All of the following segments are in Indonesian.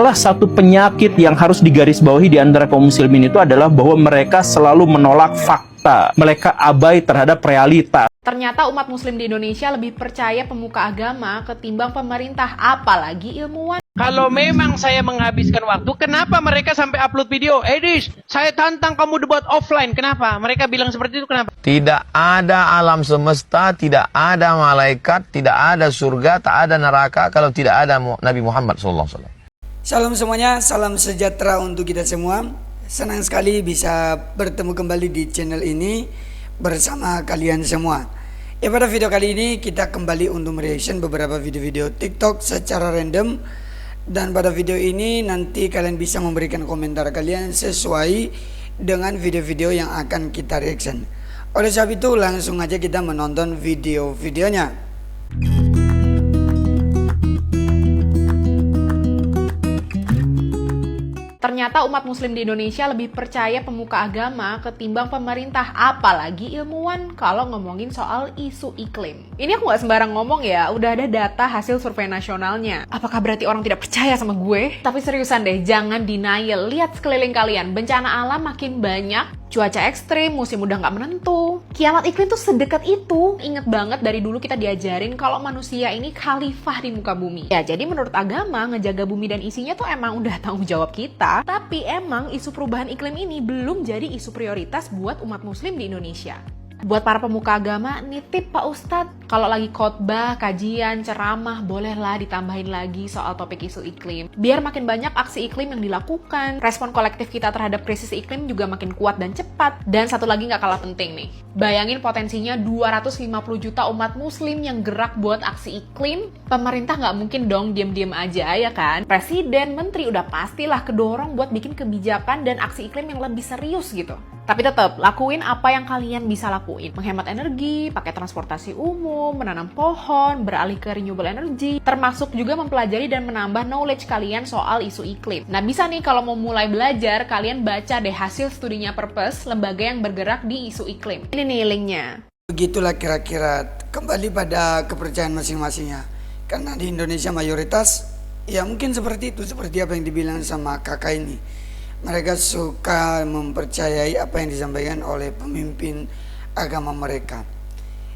Salah satu penyakit yang harus digarisbawahi di antara kaum muslimin itu adalah bahwa mereka selalu menolak fakta. Mereka abai terhadap realitas. Ternyata umat muslim di Indonesia lebih percaya pemuka agama ketimbang pemerintah, apalagi ilmuwan. Kalau memang saya menghabiskan waktu, kenapa mereka sampai upload video? Edis, saya tantang kamu debat offline. Kenapa? Mereka bilang seperti itu, kenapa? Tidak ada alam semesta, tidak ada malaikat, tidak ada surga, tak ada neraka kalau tidak ada Nabi Muhammad SAW. Salam semuanya, salam sejahtera untuk kita semua. Senang sekali bisa bertemu kembali di channel ini bersama kalian semua. Pada video kali ini kita kembali untuk mereaction beberapa video-video TikTok secara random. Dan pada video ini nanti kalian bisa memberikan komentar kalian sesuai dengan video-video yang akan kita reaction. Oleh sebab itu langsung aja kita menonton video-videonya. Ternyata umat muslim di Indonesia lebih percaya pemuka agama ketimbang pemerintah, apalagi ilmuwan kalau ngomongin soal isu iklim. Ini aku gak sembarang ngomong ya, udah ada data hasil survei nasionalnya. Apakah berarti orang tidak percaya sama gue? Tapi seriusan deh, jangan denial. Lihat sekeliling kalian, bencana alam makin banyak, cuaca ekstrim, musim udah gak menentu. Kiamat iklim tuh sedekat itu. Ingat banget dari dulu kita diajarin kalau manusia ini khalifah di muka bumi. Ya jadi menurut agama, ngejaga bumi dan isinya tuh emang udah tanggung jawab kita. Tapi emang isu perubahan iklim ini belum jadi isu prioritas buat umat muslim di Indonesia. Buat para pemuka agama, nitip Pak Ustadz, kalau lagi khotbah, kajian, ceramah, bolehlah ditambahin lagi soal topik isu iklim. Biar makin banyak aksi iklim yang dilakukan, respon kolektif kita terhadap krisis iklim juga makin kuat dan cepat. Dan satu lagi nggak kalah penting nih, bayangin potensinya 250 juta umat muslim yang gerak buat aksi iklim. Pemerintah nggak mungkin dong diem-diem aja ya kan? Presiden, menteri udah pastilah kedorong buat bikin kebijakan dan aksi iklim yang lebih serius gitu. Tapi tetap, lakuin apa yang kalian bisa lakuin. Menghemat energi, pakai transportasi umum, menanam pohon, beralih ke renewable energy, termasuk juga mempelajari dan menambah knowledge kalian soal isu iklim. Nah bisa nih kalau mau mulai belajar, kalian baca deh hasil studinya Purpose, lembaga yang bergerak di isu iklim. Ini nih linknya. Begitulah kira-kira, kembali pada kepercayaan masing-masingnya. Karena di Indonesia mayoritas, ya mungkin seperti itu, seperti apa yang dibilang sama kakak ini. Mereka suka mempercayai apa yang disampaikan oleh pemimpin agama mereka.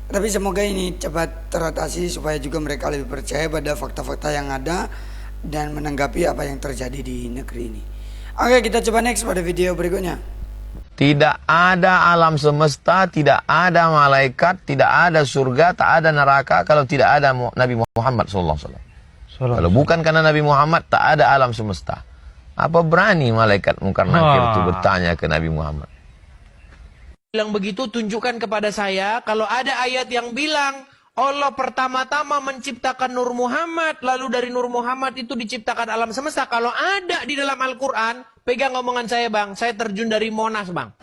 Tapi semoga ini cepat teratasi supaya juga mereka lebih percaya pada fakta-fakta yang ada dan menanggapi apa yang terjadi di negeri ini. Oke, kita coba next pada video berikutnya. Tidak ada alam semesta, tidak ada malaikat, tidak ada surga, tak ada neraka kalau tidak ada Nabi Muhammad SAW. Kalau bukan karena Nabi Muhammad, tak ada alam semesta. Apa berani malaikat Munkar Nakir itu bertanya ke Nabi Muhammad? Bilang begitu, tunjukkan kepada saya kalau ada ayat yang bilang Allah pertama-tama menciptakan Nur Muhammad, lalu dari Nur Muhammad itu diciptakan alam semesta. Kalau ada di dalam Al-Quran, pegang omongan saya bang, saya terjun dari Monas bang.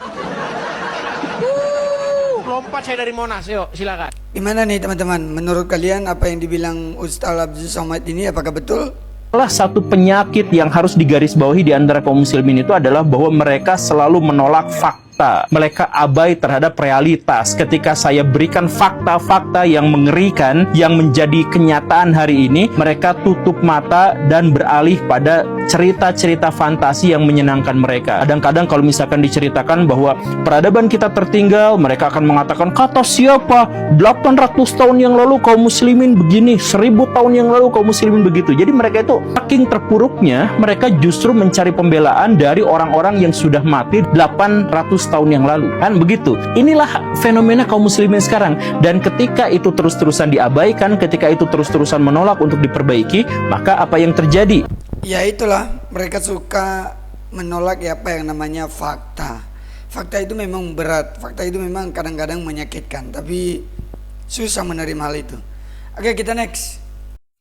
Lompat saya dari Monas, yuk silakan. Gimana nih teman-teman, menurut kalian apa yang dibilang Ustaz Abdul Somad ini apakah betul? Salah satu penyakit yang harus digarisbawahi di antara kaum muslimin itu adalah bahwa mereka selalu menolak fakta. Mereka abai terhadap realitas. Ketika saya berikan fakta-fakta yang mengerikan, yang menjadi kenyataan hari ini, mereka tutup mata dan beralih pada cerita-cerita fantasi yang menyenangkan mereka. Kadang-kadang kalau misalkan diceritakan bahwa peradaban kita tertinggal, mereka akan mengatakan, kata siapa? 800 tahun yang lalu kaum muslimin begini, 1000 tahun yang lalu kaum muslimin begitu. Jadi mereka itu saking terpuruknya, mereka justru mencari pembelaan dari orang-orang yang sudah mati 800 tahun yang lalu. Kan begitu. Inilah fenomena kaum muslimin sekarang. Dan ketika itu terus-terusan diabaikan, ketika itu terus-terusan menolak untuk diperbaiki, maka apa yang terjadi? Ya itulah, mereka suka menolak ya apa yang namanya fakta. Fakta itu memang berat, fakta itu memang kadang-kadang menyakitkan, tapi susah menerima hal itu. Oke, kita next.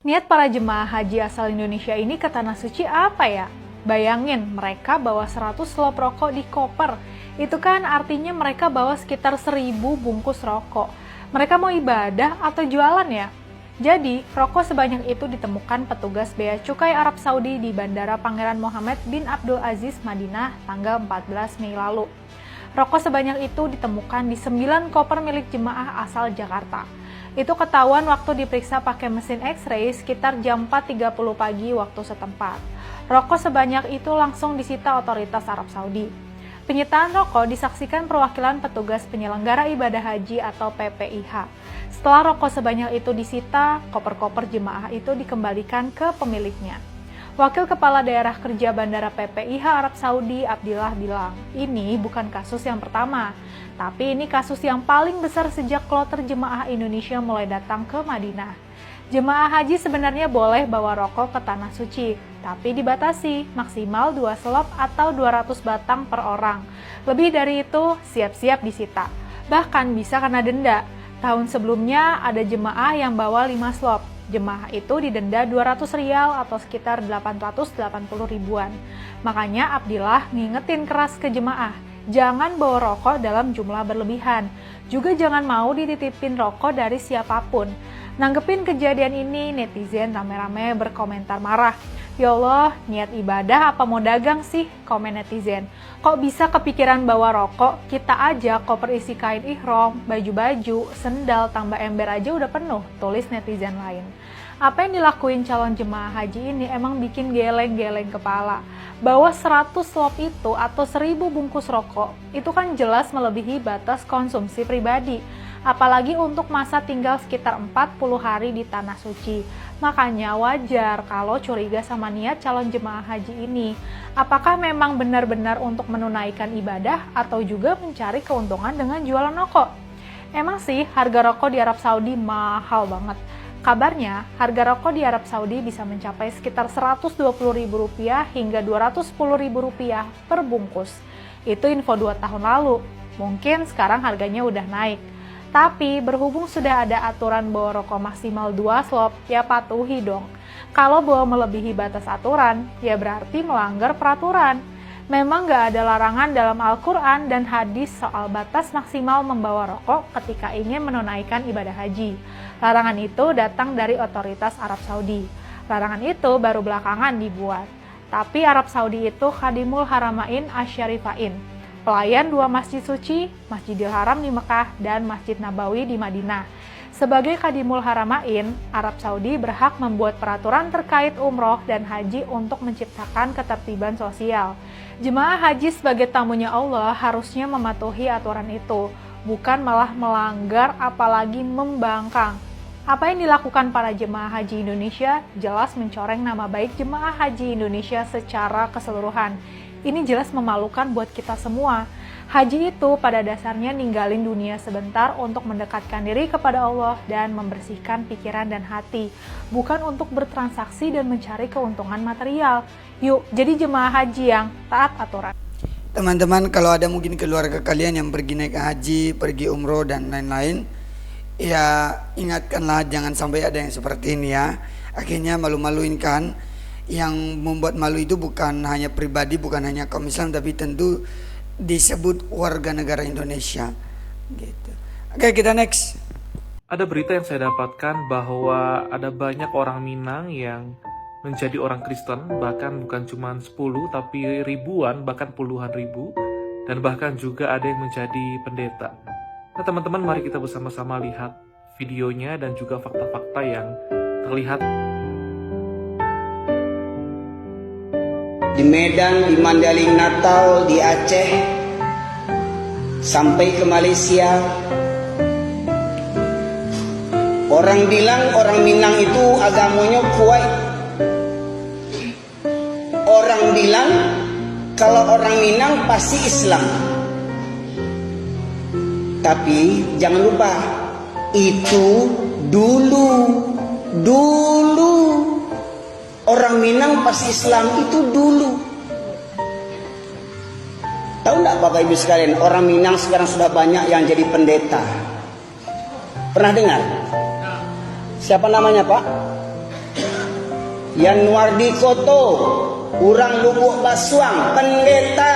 Niat para jemaah haji asal Indonesia ini ke Tanah Suci apa ya? Bayangin, mereka bawa 100 slop rokok di koper. Itu kan artinya mereka bawa sekitar 1000 bungkus rokok. Mereka mau ibadah atau jualan ya? Jadi, rokok sebanyak itu ditemukan petugas Bea Cukai Arab Saudi di Bandara Pangeran Mohammed bin Abdul Aziz, Madinah, tanggal 14 Mei lalu. Rokok sebanyak itu ditemukan di 9 koper milik jemaah asal Jakarta. Itu ketahuan waktu diperiksa pakai mesin X-ray sekitar jam 4.30 pagi waktu setempat. Rokok sebanyak itu langsung disita otoritas Arab Saudi. Penyitaan rokok disaksikan perwakilan petugas penyelenggara ibadah haji atau PPIH. Setelah rokok sebanyak itu disita, koper-koper jemaah itu dikembalikan ke pemiliknya. Wakil Kepala Daerah Kerja Bandara PPIH Arab Saudi, Abdillah, bilang, ini bukan kasus yang pertama, tapi ini kasus yang paling besar sejak kloter jemaah Indonesia mulai datang ke Madinah. Jemaah haji sebenarnya boleh bawa rokok ke Tanah Suci, tapi dibatasi, maksimal 2 slop atau 200 batang per orang. Lebih dari itu, siap-siap disita. Bahkan bisa kena denda. Tahun sebelumnya ada jemaah yang bawa 5 slop. Jemaah itu didenda 200 rial atau sekitar 880 ribuan. Makanya Abdillah ngingetin keras ke jemaah, jangan bawa rokok dalam jumlah berlebihan. Juga jangan mau dititipin rokok dari siapapun. Nanggepin kejadian ini, netizen rame-rame berkomentar marah. Ya Allah, niat ibadah apa mau dagang sih? Komen netizen. Kok bisa kepikiran bawa rokok? Kita aja koper isi kain ihram, baju-baju, sendal, tambah ember aja udah penuh, tulis netizen lain. Apa yang dilakuin calon jemaah haji ini emang bikin geleng-geleng kepala. Bawa 100 slop itu atau 1000 bungkus rokok, itu kan jelas melebihi batas konsumsi pribadi. Apalagi untuk masa tinggal sekitar 40 hari di Tanah Suci. Makanya wajar kalau curiga sama niat calon jemaah haji ini. Apakah memang benar-benar untuk menunaikan ibadah atau juga mencari keuntungan dengan jualan rokok? Emang sih harga rokok di Arab Saudi mahal banget. Kabarnya harga rokok di Arab Saudi bisa mencapai sekitar Rp120.000 hingga Rp210.000 per bungkus. Itu info 2 tahun lalu. Mungkin sekarang harganya udah naik. Tapi berhubung sudah ada aturan bawa rokok maksimal 2 slop, ya patuhi dong. Kalau bawa melebihi batas aturan, ya berarti melanggar peraturan. Memang gak ada larangan dalam Al-Quran dan hadis soal batas maksimal membawa rokok ketika ingin menunaikan ibadah haji. Larangan itu datang dari otoritas Arab Saudi. Larangan itu baru belakangan dibuat. Tapi Arab Saudi itu Khadimul Haramain Asyarifain, pelayan 2 masjid suci, Masjidil Haram di Mekah dan Masjid Nabawi di Madinah. Sebagai Khadimul Haramain, Arab Saudi berhak membuat peraturan terkait umroh dan haji untuk menciptakan ketertiban sosial. Jemaah haji sebagai tamunya Allah harusnya mematuhi aturan itu, bukan malah melanggar apalagi membangkang. Apa yang dilakukan para jemaah haji Indonesia jelas mencoreng nama baik jemaah haji Indonesia secara keseluruhan. Ini jelas memalukan buat kita semua. Haji itu pada dasarnya ninggalin dunia sebentar untuk mendekatkan diri kepada Allah dan membersihkan pikiran dan hati, bukan untuk bertransaksi dan mencari keuntungan material. Yuk, jadi jemaah haji yang taat aturan. Teman-teman, kalau ada mungkin keluarga kalian yang pergi naik haji, pergi umroh dan lain-lain, ya ingatkanlah jangan sampai ada yang seperti ini ya. Akhirnya malu-maluin kan. Yang membuat malu itu bukan hanya pribadi, bukan hanya kaum Islam, tapi tentu disebut warga negara Indonesia gitu. Oke, kita next. Ada berita yang saya dapatkan bahwa ada banyak orang Minang yang menjadi orang Kristen, bahkan bukan cuma 10 tapi ribuan, bahkan puluhan ribu, dan bahkan juga ada yang menjadi pendeta. Nah teman-teman, mari kita bersama-sama lihat videonya dan juga fakta-fakta yang terlihat. Di Medan, di Mandailing, Natal, di Aceh, sampai ke Malaysia. Orang bilang orang Minang itu agamanya kuat. Orang bilang kalau orang Minang pasti Islam. Tapi jangan lupa, itu dulu orang Minang pas Islam itu dulu. Tahu enggak Bapak Ibu sekalian, orang Minang sekarang sudah banyak yang jadi pendeta. Pernah dengar? Siapa namanya Pak? Yanwardi Koto, orang Lubuk Basuang, pendeta.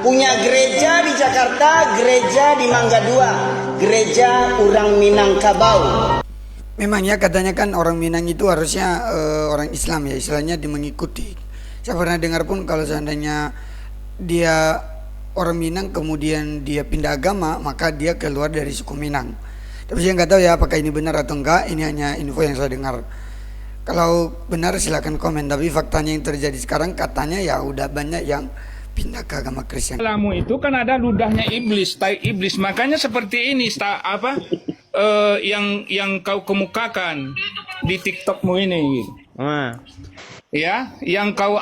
Punya gereja di Jakarta, gereja di Mangga 2, gereja orang Minangkabau. Memangnya katanya kan orang Minang itu harusnya orang Islam ya, istilahnya mengikuti. Saya pernah dengar pun kalau seandainya dia orang Minang kemudian dia pindah agama, maka dia keluar dari suku Minang. Tapi saya nggak tahu ya apakah ini benar atau enggak, ini hanya info yang saya dengar. Kalau benar silakan komen, tapi faktanya yang terjadi sekarang katanya ya udah banyak yang pindah ke agama Kristen. Kepalamu itu kan ada ludahnya iblis, tai iblis. Makanya seperti ini, yang kau kemukakan di TikTokmu ini. Ya, yang kau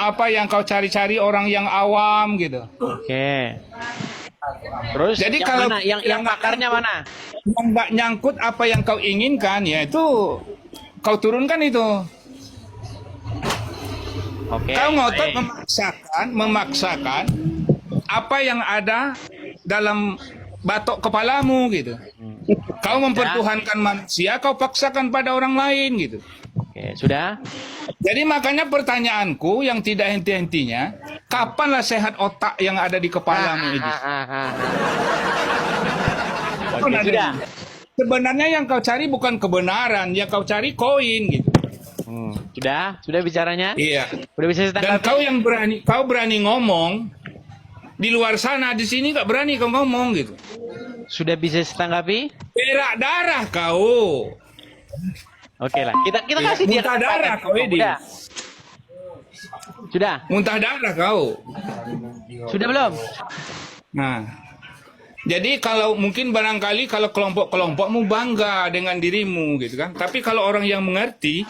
cari-cari orang yang awam gitu. Oke. Terus Jadi yang kalau mana? Yang pakarnya mana? Yang nggak nyangkut apa yang kau inginkan, ya itu kau turunkan itu. Oke. Kau ngotot baik. memaksakan apa yang ada dalam batok kepalamu gitu. Kau mempertuhankan manusia, kau paksakan pada orang lain gitu. Oke, sudah. Jadi makanya pertanyaanku yang tidak henti-hentinya, kapanlah sehat otak yang ada di kepalamu itu? Oke, sudah. Sebenarnya yang kau cari bukan kebenaran, yang kau cari koin gitu. Sudah bicaranya? Iya. Udah bisa Dan ditanggapi? kau berani ngomong di luar sana, di sini nggak berani kau ngomong gitu. Sudah bisa ditanggapi? Berak darah kau. Oke lah, kita kasih dia Muntah darah kau ini. Sudah. Muntah darah kau. Sudah belum? Nah, jadi kalau mungkin barangkali kalau kelompok-kelompokmu bangga dengan dirimu gitu kan. Tapi kalau orang yang mengerti,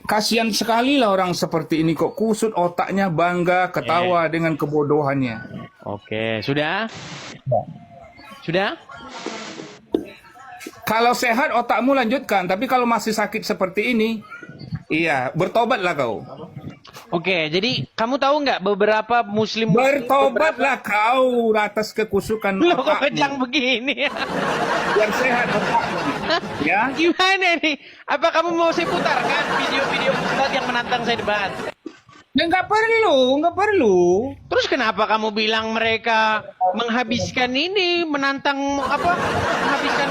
kasihan sekali lah orang seperti ini kok kusut otaknya, bangga, ketawa dengan kebodohannya. Oke, sudah? Sudah? Kalau sehat otakmu lanjutkan, tapi kalau masih sakit seperti ini, iya, bertobatlah kau. Oke, jadi kamu tahu nggak beberapa muslim Bertobatlah kau atas kekusukan Loh, kok otakmu. kejang begini? Biar sehat otakmu. Ya. Gimana nih? Apa kamu mau saya putarkan video-video Ustadz yang menantang saya debat? Ya, nggak perlu. Terus kenapa kamu bilang mereka menghabiskan ini, menghabiskan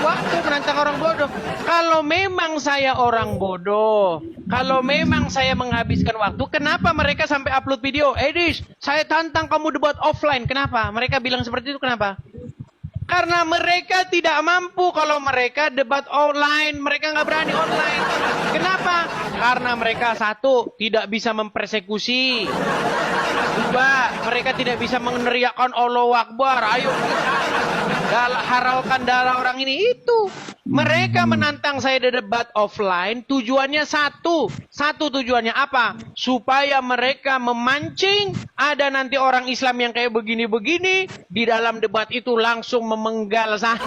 waktu, menantang orang bodoh? Kalau memang saya orang bodoh, kalau memang saya menghabiskan waktu, kenapa mereka sampai upload video? Edis, saya tantang kamu debat offline. Kenapa? Mereka bilang seperti itu, kenapa? Karena mereka tidak mampu. Kalau mereka debat online, mereka nggak berani online. Kenapa? Karena mereka satu, tidak bisa mempersekusi. Dua, mereka tidak bisa meneriakkan Allahu Akbar. Ayo kita halalkan darah orang ini. Itu. Mereka menantang saya di debat offline. Tujuannya satu. Satu tujuannya apa? Supaya mereka memancing. Ada nanti orang Islam yang kayak begini-begini. Di dalam debat itu langsung memenggal saya.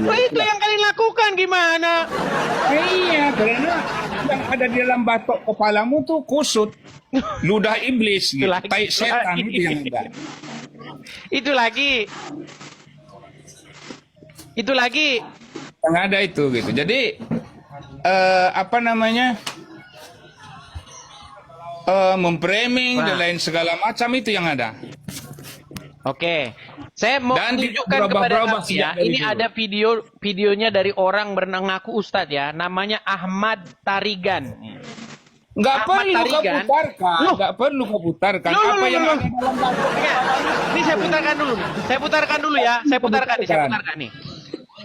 Oh, itu yang kalian lakukan gimana? Iya, karena yang ada di dalam batok kepalamu tuh kusut. Ludah iblis gitu. Tai setan itu yang ada. Itu lagi. Yang ada itu gitu. Jadi memframing dan lain segala macam itu yang ada. Oke, saya mau Dan tunjukkan kepada berubah-ubah kamu ya. sejak dari Ini dulu. ada videonya dari orang bernangaku Ustadz ya. Namanya Ahmad Tarigan. Nggak Ahmad perlu kau Tarigan. putarkan. Loh. Nggak perlu kau putarkan. Loh, Apa yang loh. ada dalam batok Ini saya putarkan dulu. Saya putarkan dulu ya. Saya putarkan nih.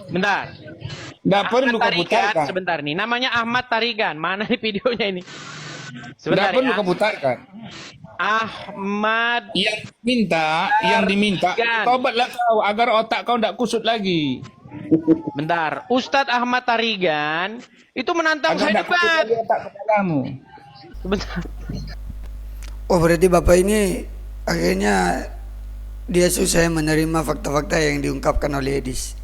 Bentar. nggak perlu Ahmad kau Tarigan, putarkan. sebentar nih. Namanya Ahmad Tarigan. Mana nih videonya ini? Nggak Sebentar perlu ya. kau putarkan. Ahmad Yang diminta, Tarigan. tobatlah kau agar otak kau tidak kusut lagi. Bentar, Ustadz Ahmad Tarigan itu menantang Agar saya tidak kusut debat. lagi otak kepalamu. Sebentar. Oh, berarti Bapak ini akhirnya dia susah menerima fakta-fakta yang diungkapkan oleh Edis.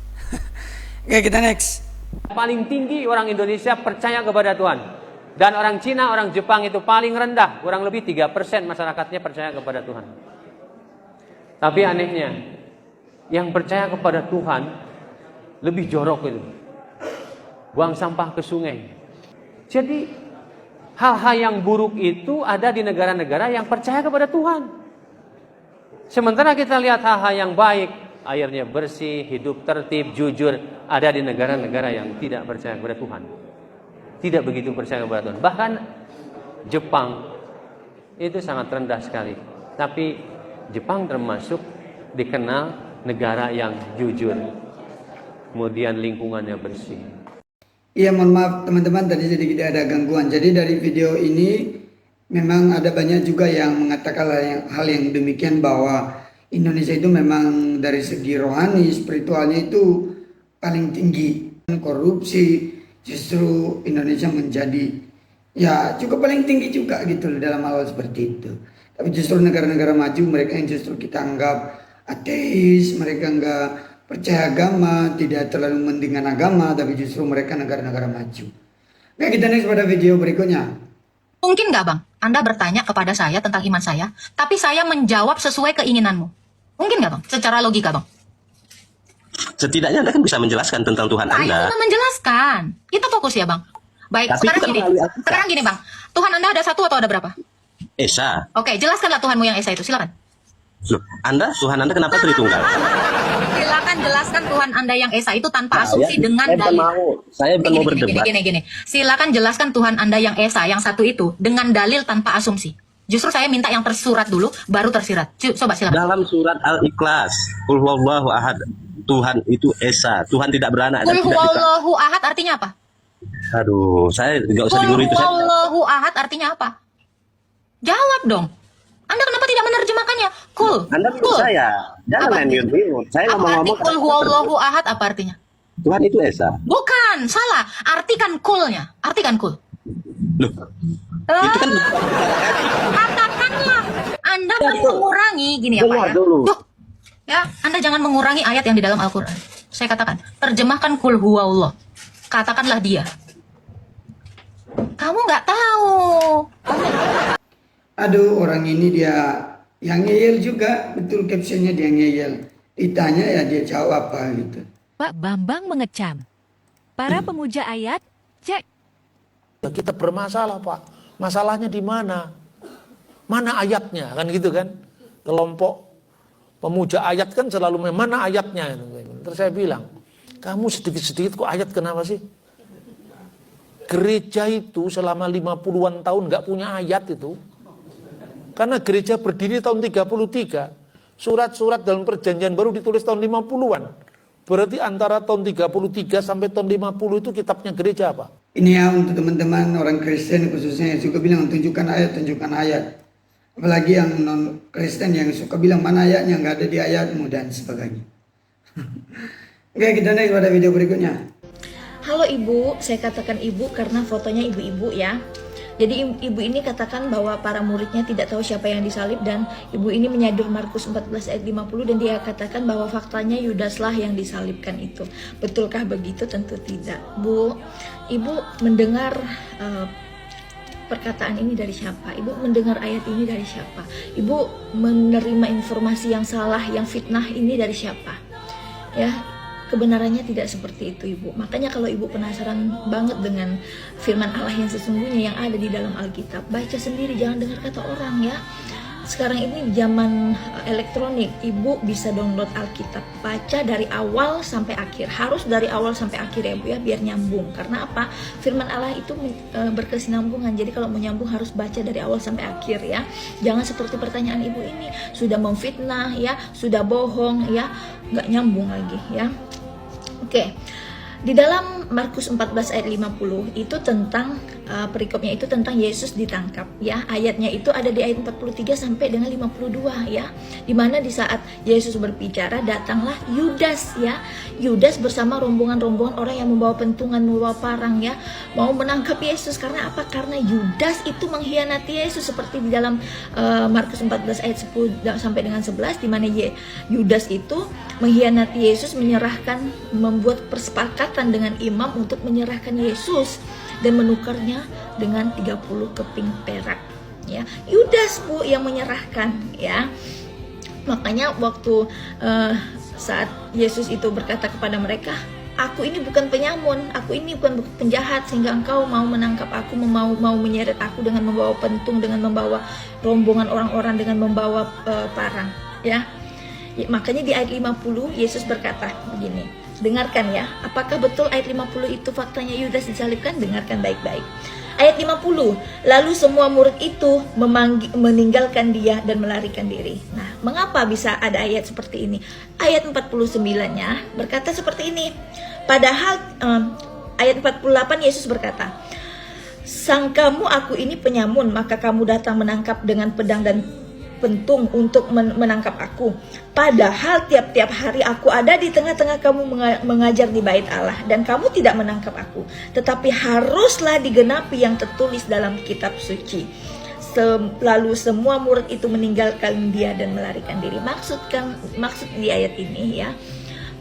Oke, kita next. Paling tinggi orang Indonesia percaya kepada Tuhan. Dan orang Cina, orang Jepang itu paling rendah. Kurang lebih 3% masyarakatnya percaya kepada Tuhan. Tapi anehnya, yang percaya kepada Tuhan lebih jorok itu. Buang sampah ke sungai. Jadi hal-hal yang buruk itu ada di negara-negara yang percaya kepada Tuhan. Sementara kita lihat hal-hal yang baik, airnya bersih, hidup tertib, jujur, ada di negara-negara yang tidak percaya kepada Tuhan. Tidak begitu percaya kepada Tuhan. Bahkan Jepang itu sangat rendah sekali. Tapi Jepang termasuk dikenal negara yang jujur. Kemudian lingkungannya bersih. Iya, mohon maaf teman-teman, tadi sedikit ada gangguan. Jadi dari video ini memang ada banyak juga yang mengatakan hal yang demikian, bahwa Indonesia itu memang dari segi rohani, spiritualnya itu paling tinggi. Korupsi, justru Indonesia menjadi ya cukup paling tinggi juga gitu loh dalam hal seperti itu. Tapi justru negara-negara maju, mereka yang justru kita anggap ateis, mereka enggak percaya agama, tidak terlalu mendengar agama, tapi justru mereka negara-negara maju. Oke, kita next pada video berikutnya. Mungkin nggak Bang, Anda bertanya kepada saya tentang iman saya, tapi saya menjawab sesuai keinginanmu. Mungkin nggak Bang? Secara logika Bang. Setidaknya Anda kan bisa menjelaskan tentang Tuhan Nah, Anda. itu menjelaskan. Kita fokus ya Bang. Baik, Tapi sekarang gini Bang. Tuhan Anda ada satu atau ada berapa? Esa. Oke, jelaskanlah Tuhanmu yang Esa itu, silakan. Loh, Tuhan Anda kenapa Tritunggal? Silakan jelaskan Tuhan Anda yang Esa itu tanpa asumsi dengan dalil. Saya bukan mau berdebat. Gini. Silakan jelaskan Tuhan Anda yang Esa, yang satu itu, dengan dalil tanpa asumsi. Justru saya minta yang tersurat dulu, baru tersirat. Coba silakan. Dalam surat Al-Ikhlas, Qul huwallahu ahad, Tuhan itu Esa, Tuhan tidak beranak. Qul huwallahu ahad artinya apa? Aduh, saya nggak usah digurui itu. Qul huwallahu ahad artinya apa? Jawab dong. Anda kenapa tidak menerjemahkannya? Kul. Anda menurut saya, jangan main mute. Saya ngomong-ngomong. Qul huwallahu ahad apa artinya? Tuhan itu Esa. Bukan, salah. Artikan kulnya. Artikan kul. Loh, itu kan Katakanlah. Anda mengurangi gini ya Pak ya. Tuh. Ya, Anda jangan mengurangi ayat yang di dalam Al-Qur'an. Saya katakan, terjemahkan kul huwallah. Katakanlah dia. Kamu nggak tahu. Aduh, orang ini dia yang ngeyel juga, betul captionnya dia ngeyel. Ditanya ya dia jawab apa gitu. Pak Bambang mengecam. Para pemuja ayat, cek. Kita bermasalah Pak. Masalahnya di mana? Mana ayatnya? Kan gitu kan? Kelompok pemuja ayat kan selalu mana ayatnya? Terus saya bilang, kamu sedikit-sedikit kok ayat kenapa sih? Gereja itu selama 50-an tahun nggak punya ayat itu. Karena gereja berdiri tahun 33. Surat-surat dalam perjanjian baru ditulis tahun 50-an. Berarti antara tahun 33 sampai tahun 50 itu kitabnya gereja apa? Ini ya untuk teman-teman orang Kristen khususnya yang suka bilang tunjukkan ayat. Apalagi yang non Kristen yang suka bilang mana ayatnya, nggak ada di ayatmu dan sebagainya. Oke, kita next pada video berikutnya. Halo Ibu, saya katakan Ibu karena fotonya ibu-ibu ya. Jadi ibu ini katakan bahwa para muridnya tidak tahu siapa yang disalib, dan ibu ini menyadur Markus 14 ayat 50 dan dia katakan bahwa faktanya Yudaslah yang disalibkan itu. Betulkah begitu? Tentu tidak. Bu, Ibu mendengar perkataan ini dari siapa? Ibu mendengar ayat ini dari siapa? Ibu menerima informasi yang salah, yang fitnah ini dari siapa? Ya, kebenarannya tidak seperti itu Ibu. Makanya kalau Ibu penasaran banget dengan firman Allah yang sesungguhnya yang ada di dalam Alkitab, baca sendiri, jangan dengar kata orang ya. Sekarang ini zaman elektronik, Ibu bisa download Alkitab, baca dari awal sampai akhir. Harus dari awal sampai akhir ya Bu ya, biar nyambung. Karena apa? Firman Allah itu berkesinambungan. Jadi kalau mau nyambung harus baca dari awal sampai akhir ya. Jangan seperti pertanyaan Ibu ini, sudah memfitnah ya, sudah bohong ya, nggak nyambung lagi ya. Oke. Di dalam Markus 14 ayat 50 itu tentang perikopnya itu tentang Yesus ditangkap ya. Ayatnya itu ada di ayat 43 sampai dengan 52 ya. Dimana di saat Yesus berbicara datanglah Yudas ya. Yudas bersama rombongan-rombongan orang yang membawa pentungan, membawa parang ya, mau menangkap Yesus. Karena apa? Karena Yudas itu mengkhianati Yesus seperti di dalam Markus 14 ayat 10 sampai dengan 11, di mana Yudas itu mengkhianati Yesus, menyerahkan, membuat persepakatan dengan imam untuk menyerahkan Yesus dan menukarnya dengan 30 keping perak ya. Yudas Bu yang menyerahkan ya. Makanya waktu saat Yesus itu berkata kepada mereka, aku ini bukan penyamun, aku ini bukan penjahat sehingga engkau mau menangkap aku, mau menyeret aku dengan membawa pentung, dengan membawa rombongan orang-orang, dengan membawa parang ya. Makanya di ayat 50 Yesus berkata begini, dengarkan ya, apakah betul ayat 50 itu faktanya Yudas disalibkan? Dengarkan baik-baik. Ayat 50, lalu semua murid itu meninggalkan dia dan melarikan diri. Nah, mengapa bisa ada ayat seperti ini? Ayat 49-nya berkata seperti ini, padahal ayat 48 Yesus berkata, "Sangkamu aku ini penyamun, maka kamu datang menangkap dengan pedang dan pentung untuk menangkap aku. Padahal tiap-tiap hari aku ada di tengah-tengah kamu mengajar di bait Allah, dan kamu tidak menangkap aku. Tetapi haruslah digenapi yang tertulis dalam kitab suci. Lalu semua murid itu meninggalkan dia dan melarikan diri." Maksud di ayat ini ya,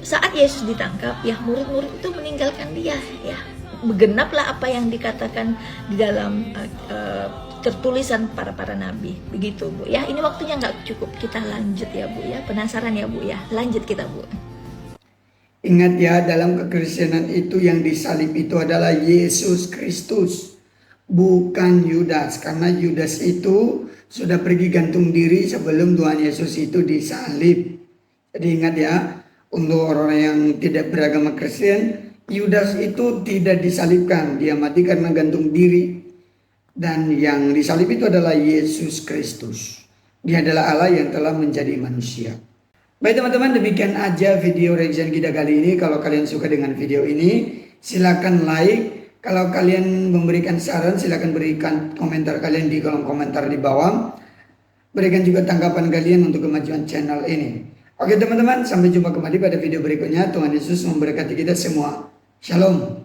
saat Yesus ditangkap ya, murid-murid itu meninggalkan dia ya. Genaplah apa yang dikatakan di dalam tertulisan para nabi, begitu Bu ya. Ini waktunya nggak cukup, kita lanjut ya Bu ya. Penasaran ya Bu ya, lanjut kita Bu. Ingat ya, dalam kekristenan itu yang disalib itu adalah Yesus Kristus, bukan Yudas. Karena Yudas itu sudah pergi gantung diri sebelum Tuhan Yesus itu disalib. Jadi ingat ya, untuk orang yang tidak beragama Kristen, Yudas itu tidak disalibkan, dia mati karena gantung diri. Dan yang disalib itu adalah Yesus Kristus. Dia adalah Allah yang telah menjadi manusia. Baik teman-teman, demikian aja video reaction kita kali ini. Kalau kalian suka dengan video ini, silakan like. Kalau kalian memberikan saran, silakan berikan komentar kalian di kolom komentar di bawah. Berikan juga tanggapan kalian untuk kemajuan channel ini. Oke teman-teman, sampai jumpa kembali pada video berikutnya. Tuhan Yesus memberkati kita semua. Shalom.